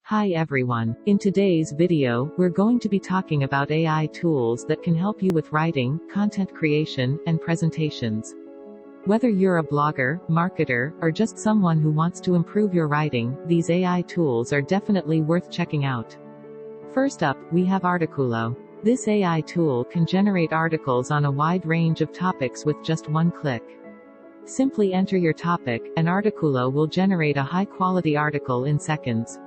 Hi everyone. In today's video, we're going to be talking about AI tools that can help you with writing, content creation, and presentations. Whether you're a blogger, marketer, or just someone who wants to improve your writing, these AI tools are definitely worth checking out. First up, we have Articulo. This AI tool can generate articles on a wide range of topics with just one click. Simply enter your topic, and Articulo will generate a high-quality article in seconds.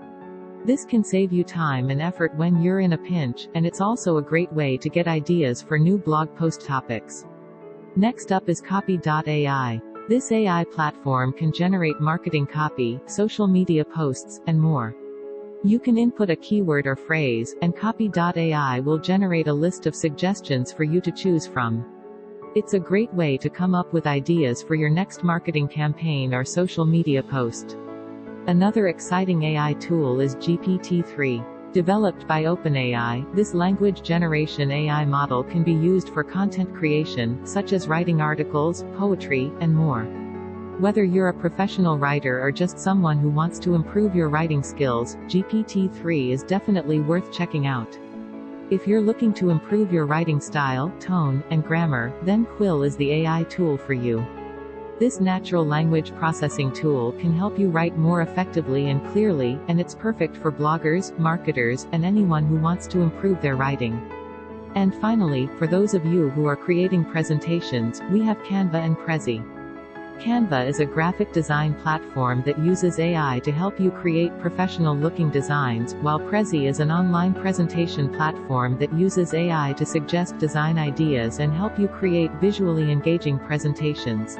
This can save you time and effort when you're in a pinch, and it's also a great way to get ideas for new blog post topics. Next up is Copy.ai. This AI platform can generate marketing copy, social media posts, and more. You can input a keyword or phrase, and Copy.ai will generate a list of suggestions for you to choose from. It's a great way to come up with ideas for your next marketing campaign or social media post. Another exciting AI tool is GPT-3. Developed by OpenAI, this language generation AI model can be used for content creation, such as writing articles, poetry, and more. Whether you're a professional writer or just someone who wants to improve your writing skills, GPT-3 is definitely worth checking out. If you're looking to improve your writing style, tone, and grammar, then Quill is the AI tool for you. This natural language processing tool can help you write more effectively and clearly, and it's perfect for bloggers, marketers, and anyone who wants to improve their writing. And finally, for those of you who are creating presentations, we have Canva and Prezi. Canva is a graphic design platform that uses AI to help you create professional-looking designs, while Prezi is an online presentation platform that uses AI to suggest design ideas and help you create visually engaging presentations.